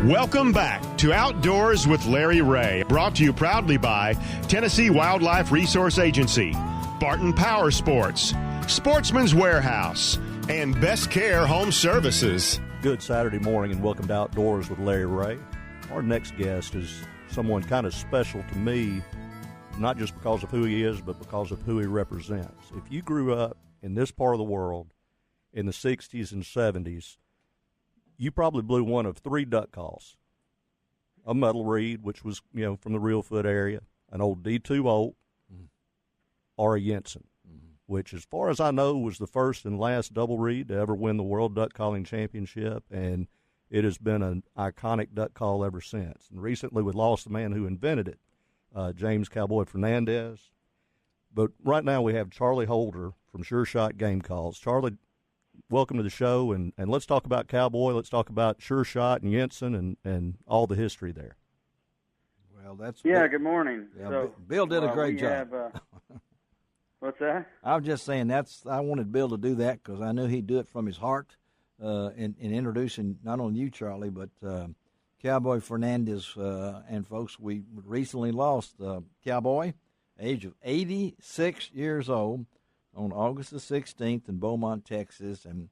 Welcome back to Outdoors with Larry Ray, brought to you proudly by Tennessee Wildlife Resource Agency, Barton Power Sports, Sportsman's Warehouse, and Best Care Home Services. Good Saturday morning and welcome to Outdoors with Larry Ray. Our next guest is someone kind of special to me, not just because of who he is, but because of who he represents. If you grew up in this part of the world in the 60s and 70s, you probably blew one of three duck calls. A muddle reed, which was, from the Reelfoot area, an old D2 Oak, or a Jensen, which, as far as I know, was the first and last double reed to ever win the World Duck Calling Championship, and it has been an iconic duck call ever since. And recently we lost the man who invented it, James Cowboy Fernandez. But right now we have Charlie Holder from Sure Shot Game Calls. Charlie, welcome to the show, and let's talk about Cowboy. Let's talk about Sure Shot and Jensen and all the history there. Well, that's good morning. Yeah, so, Bill did a great job. What's that? I was just saying I wanted Bill to do that because I knew he'd do it from his heart in introducing not only you, Charlie, but Cowboy Fernandez and folks. We recently lost Cowboy, age of 86 years old, on August the 16th in Beaumont, Texas. And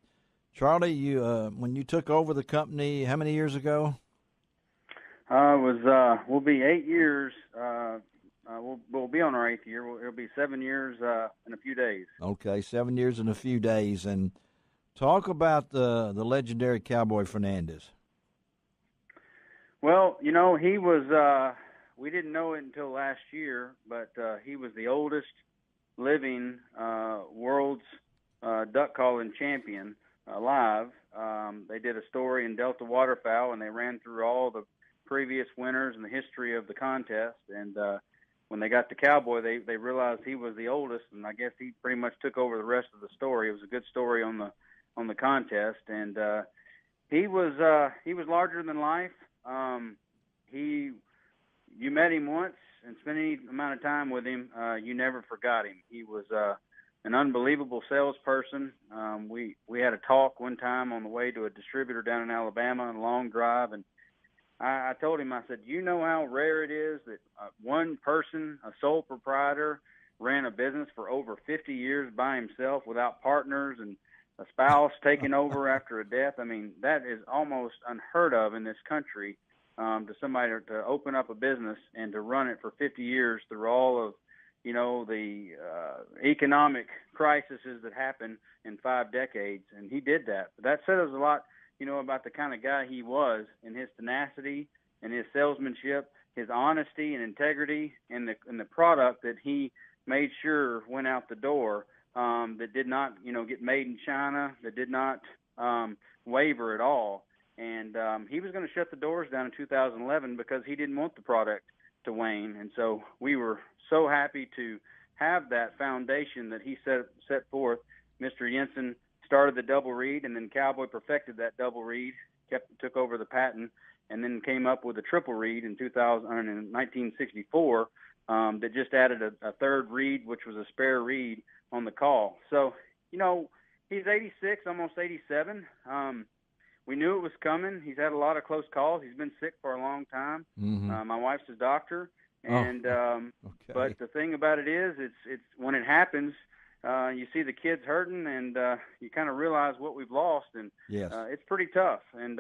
Charlie, you when you took over the company, how many years ago? We'll be 8 years. We'll be on our 8th year. It'll be 7 years in a few days. Okay, 7 years in a few days. And talk about the legendary Cowboy Fernandez. Well, he was. We didn't know it until last year, but he was the oldest living world's duck calling champion alive. They did a story in Delta Waterfowl, and they ran through all the previous winners and the history of the contest. And when they got to Cowboy, they realized he was the oldest, and I guess he pretty much took over the rest of the story. It was a good story on the contest, and he was larger than life. You met him once and spent any amount of time with him, you never forgot him. He was an unbelievable salesperson. We had a talk one time on the way to a distributor down in Alabama on a long drive, and I told him, I said, you know how rare it is that one person, a sole proprietor, ran a business for over 50 years by himself without partners and a spouse taking over after a death. I mean, that is almost unheard of in this country, to somebody to open up a business and to run it for 50 years through all of, the economic crises that happen in 5 decades. And he did that. But that says a lot, about the kind of guy he was, and his tenacity and his salesmanship, his honesty and integrity, and the product that he made sure went out the door, that did not, get made in China, that did not waver at all. And he was going to shut the doors down in 2011 because he didn't want the product to wane. And so we were so happy to have that foundation that he set forth. Mr. Jensen started the double reed, and then Cowboy perfected that double reed, took over the patent, and then came up with a triple reed in 1964 that just added a third reed, which was a spare reed on the call. So, he's 86, almost 87. We knew it was coming. He's had a lot of close calls. He's been sick for a long time. Mm-hmm. My wife's a doctor, and okay. But the thing about it is, it's when it happens, you see the kids hurting, and you kind of realize what we've lost, and yes. It's pretty tough. And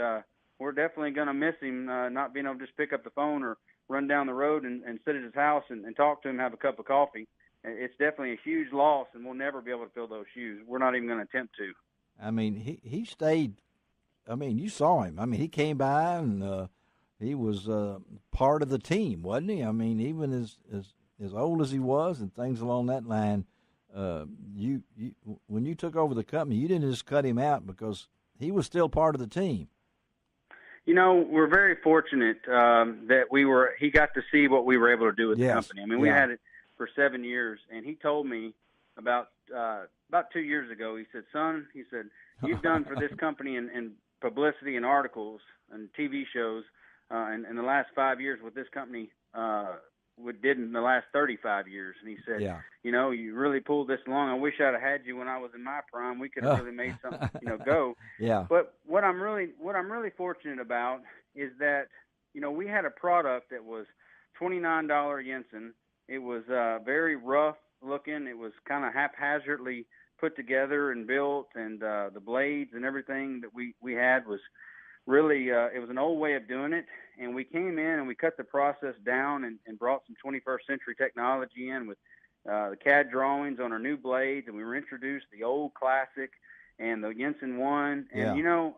we're definitely going to miss him, not being able to just pick up the phone or run down the road and sit at his house and talk to him, have a cup of coffee. It's definitely a huge loss, and we'll never be able to fill those shoes. We're not even going to attempt to. I mean, he stayed. I mean, you saw him. I mean, he came by and he was part of the team, wasn't he? I mean, even as old as he was and things along that line, you when you took over the company, you didn't just cut him out because he was still part of the team. We're very fortunate that he got to see what we were able to do with the company. I mean, we had it for 7 years, and he told me about 2 years ago, he said, son, you've done for this company in publicity and articles and TV shows and in the last 5 years what this company did in the last 35 years. And he said, you really pulled this along. I wish I'd have had you when I was in my prime. We could have really made something, go. Yeah. But what I'm really fortunate about is that, we had a product that was $29 Jensen. It was very rough looking. It was kind of haphazardly put together and built, and the blades and everything that we had was really, it was an old way of doing it. And we came in and we cut the process down and brought some 21st century technology in with the CAD drawings on our new blades, and we introduced the old classic and the Jensen 1. And,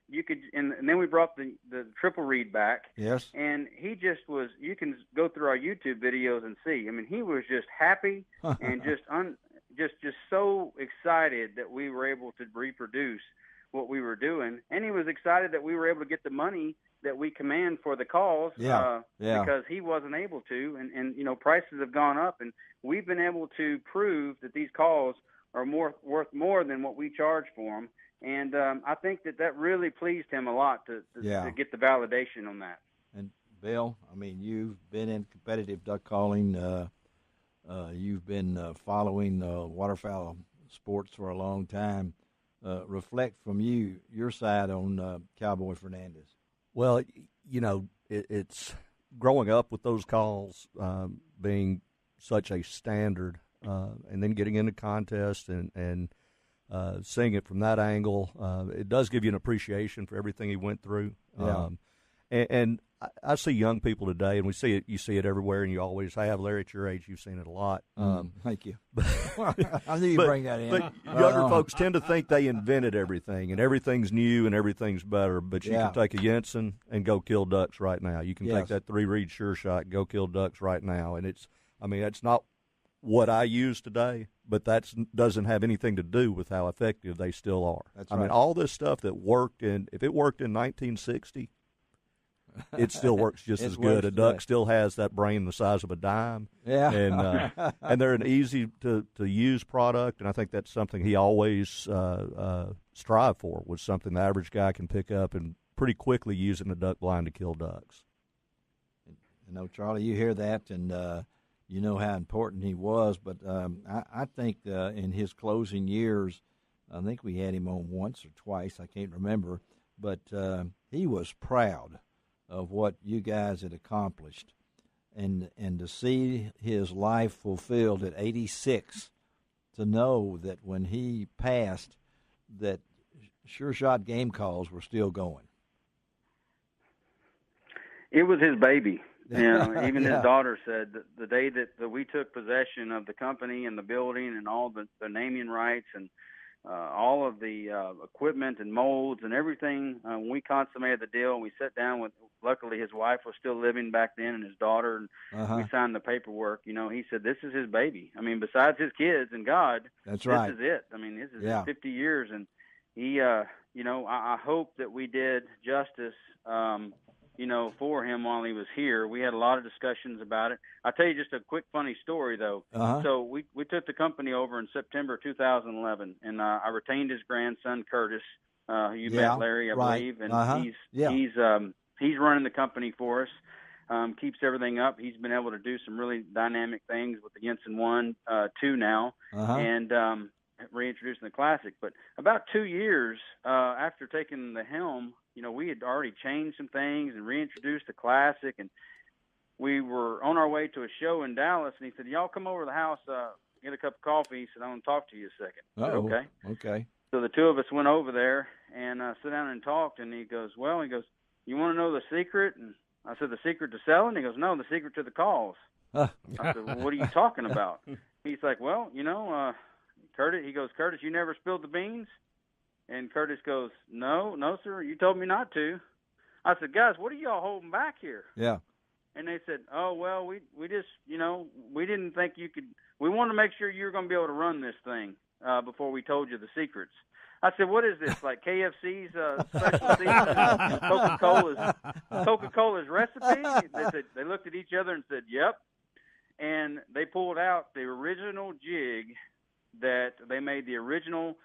you could, and then we brought the triple reed back. Yes. And he just was, you can go through our YouTube videos and see. I mean, he was just happy and just so excited that we were able to reproduce what we were doing. And he was excited that we were able to get the money that we command for the calls, because he wasn't able to. And prices have gone up, and we've been able to prove that these calls are worth more than what we charge for them. And I think that really pleased him a lot to get the validation on that. And Bill, I mean, you've been in competitive duck calling. You've been following waterfowl sports for a long time. Reflect from your side on Cowboy Fernandez. Well, it's growing up with those calls being such a standard, and then getting into contests and seeing it from that angle, it does give you an appreciation for everything he went through. Yeah. And I see young people today, and you see it everywhere, and you always have. Larry, at your age, you've seen it a lot. Thank you. I knew you'd bring that in. But younger folks tend to think they invented everything, and everything's new and everything's better. But you can take a Jensen and go kill ducks right now. You can take that 3-reed Sure Shot and go kill ducks right now. And it's not what I use today, but that doesn't have anything to do with how effective they still are. That's I mean, all this stuff that worked if it worked in 1960, it still works just as good. A duck still has that brain the size of a dime. Yeah. And they're an easy to use product, and I think that's something he always strived for, was something the average guy can pick up and pretty quickly use in a duck blind to kill ducks. Charlie, you hear that, and you know how important he was, but I think in his closing years, I think we had him on once or twice, I can't remember, but he was proud of what you guys had accomplished, and to see his life fulfilled at 86, to know that when he passed, that Sure Shot game calls were still going. It was his baby. Even his daughter said that the day that we took possession of the company and the building and all the naming rights and all of the equipment and molds and everything, when we consummated the deal and we sat down with, luckily his wife was still living back then and his daughter, and we signed the paperwork, he said, this is his baby. I mean, besides his kids and God, this is it. I mean, this is 50 years. And he, I hope that we did justice, for him while he was here. We had a lot of discussions about it. I'll tell you just a quick funny story, though. So we took the company over in September 2011, and I retained his grandson, Curtis, who you met, Larry, I believe, and he's running the company for us, keeps everything up. He's been able to do some really dynamic things with the Jensen 1, 2 now, and reintroducing the Classic. But about 2 years after taking the helm, we had already changed some things and reintroduced the Classic, and we were on our way to a show in Dallas, and he said, y'all come over to the house, get a cup of coffee. He said, I want to talk to you a second. I said, okay. Okay. So the two of us went over there and sat down and talked, and he goes, you want to know the secret? And I said, the secret to selling? He goes, no, the secret to the calls. I said, well, what are you talking about? He's like, well, Curtis, he goes, Curtis, you never spilled the beans? And Curtis goes, no, sir, you told me not to. I said, guys, what are y'all holding back here? Yeah. And they said, oh, well, we just, we didn't think you could, we wanted to make sure you were going to be able to run this thing before we told you the secrets. I said, what is this, like KFC's special season, Coca-Cola's recipe? They looked at each other and said, yep. And they pulled out the original jig that they made, the original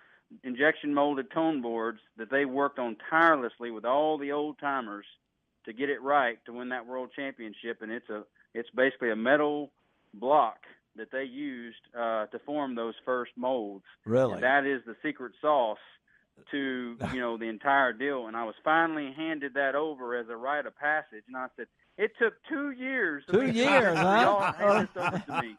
injection molded tone boards that they worked on tirelessly with all the old timers to get it right to win that world championship. And it's basically a metal block that they used to form those first molds. Really? And that is the secret sauce to, the entire deal. And I was finally handed that over as a rite of passage. And I said, it took 2 years. 2 years, huh? Y'all handed this over to me.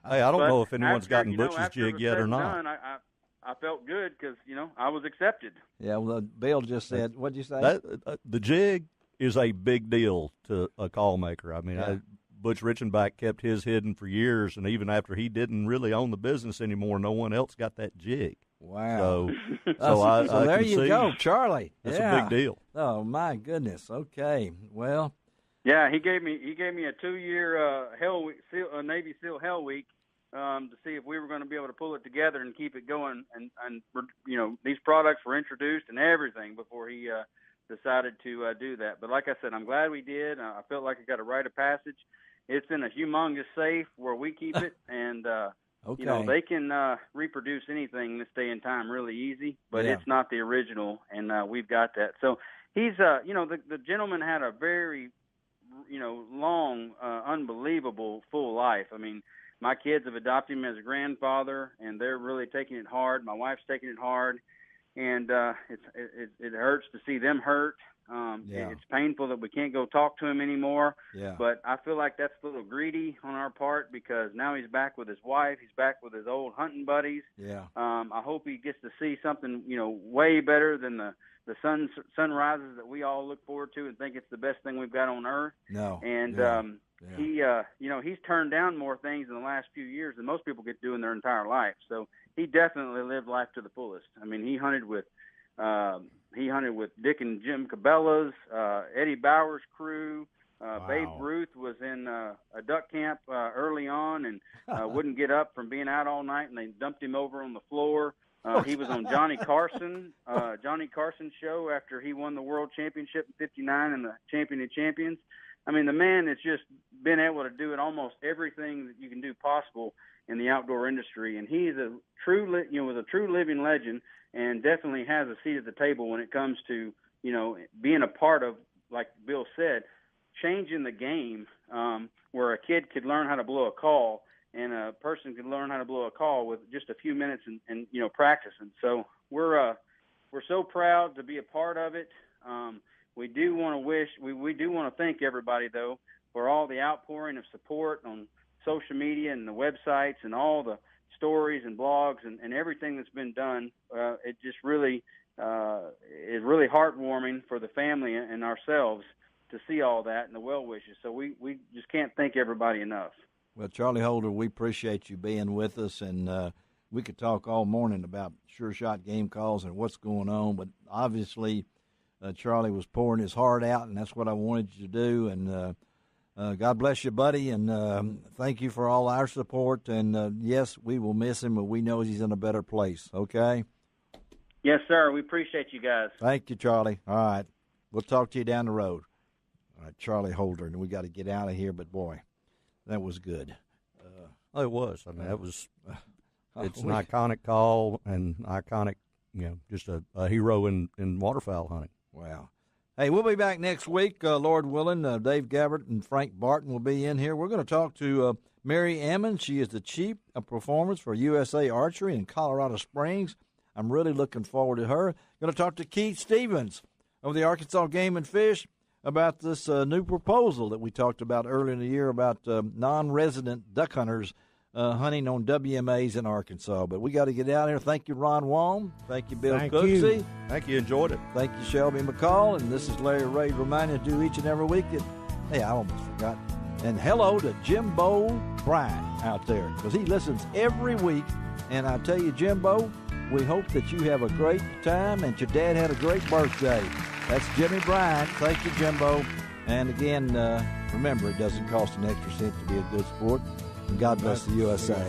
Hey, I don't know if anyone's gotten Butch's jig yet or not. Done, I felt good because, I was accepted. Yeah, well, Bill just said, what'd you say? The jig is a big deal to a call maker. I mean, Butch Richenbach kept his hidden for years, and even after he didn't really own the business anymore, no one else got that jig. Wow. So there you go, Charlie. That's a big deal. Oh, my goodness. Okay. Well. Yeah, he gave me a 2-year Hell Week, Navy SEAL Hell Week to see if we were going to be able to pull it together and keep it going. And these products were introduced and everything before he decided to do that. But like I said, I'm glad we did. I felt like I got a rite of passage. It's in a humongous safe where we keep it, and okay. They can reproduce anything this day and time really easy, but it's not the original, and we've got that. So he's, the gentleman had a very, long, unbelievable, full life. I mean, my kids have adopted him as a grandfather, and they're really taking it hard. My wife's taking it hard, and it hurts to see them hurt. It's painful that we can't go talk to him anymore. Yeah. But I feel like that's a little greedy on our part because now he's back with his wife. He's back with his old hunting buddies. Yeah. I hope he gets to see something, way better than the sunrises that we all look forward to and think it's the best thing we've got on earth. No. And he's turned down more things in the last few years than most people get to do in their entire life. So he definitely lived life to the fullest. I mean, he hunted with Dick and Jim Cabela's, Eddie Bauer's crew. Wow. Babe Ruth was in a duck camp early on and wouldn't get up from being out all night, and they dumped him over on the floor. He was on Johnny Carson's show after he won the world championship in '59 and the Champion of Champions. I mean, the man has just been able to do it almost everything that you can do possible in the outdoor industry, and he's was a true living legend, and definitely has a seat at the table when it comes to being a part of, like Bill said, changing the game where a kid could learn how to blow a call and a person could learn how to blow a call with just a few minutes and practicing. So we're so proud to be a part of it. We do want to thank everybody though for all the outpouring of support on social media and the websites and all the stories and blogs and everything that's been done. It just really is really heartwarming for the family and ourselves to see all that and the well wishes. So we just can't thank everybody enough. Well, Charlie Holder, we appreciate you being with us, and we could talk all morning about Sure Shot game calls and what's going on, but obviously Charlie was pouring his heart out, and that's what I wanted you to do, and God bless you, buddy, and thank you for all our support, and yes, we will miss him, but we know he's in a better place, okay? Yes, sir. We appreciate you guys. Thank you, Charlie. All right. We'll talk to you down the road. All right, Charlie Holder, and we got to get out of here, but boy, that was good. It was. I mean, that was. It's an iconic call and iconic, just a hero in waterfowl hunting. Wow. Hey, we'll be back next week, Lord willing. Dave Gabbert and Frank Barton will be in here. We're going to talk to Mary Ammons. She is the Chief of Performance for USA Archery in Colorado Springs. I'm really looking forward to her. Going to talk to Keith Stevens of the Arkansas Game and Fish about this new proposal that we talked about earlier in the year about non-resident duck hunters hunting on WMAs in Arkansas. But we got to get out of here. Thank you, Ron Wong. Thank you, Bill Cooksey. Thank you. Enjoyed it. Thank you, Shelby McCall. And this is Larry Ray reminding you to do each and every week. Hey, I almost forgot. And hello to Jimbo Bryant out there because he listens every week. And I tell you, Jimbo, we hope that you have a great time and your dad had a great birthday. That's Jimmy Bryant. Thank you, Jimbo. And again, remember, it doesn't cost an extra cent to be a good sport. And God bless the USA.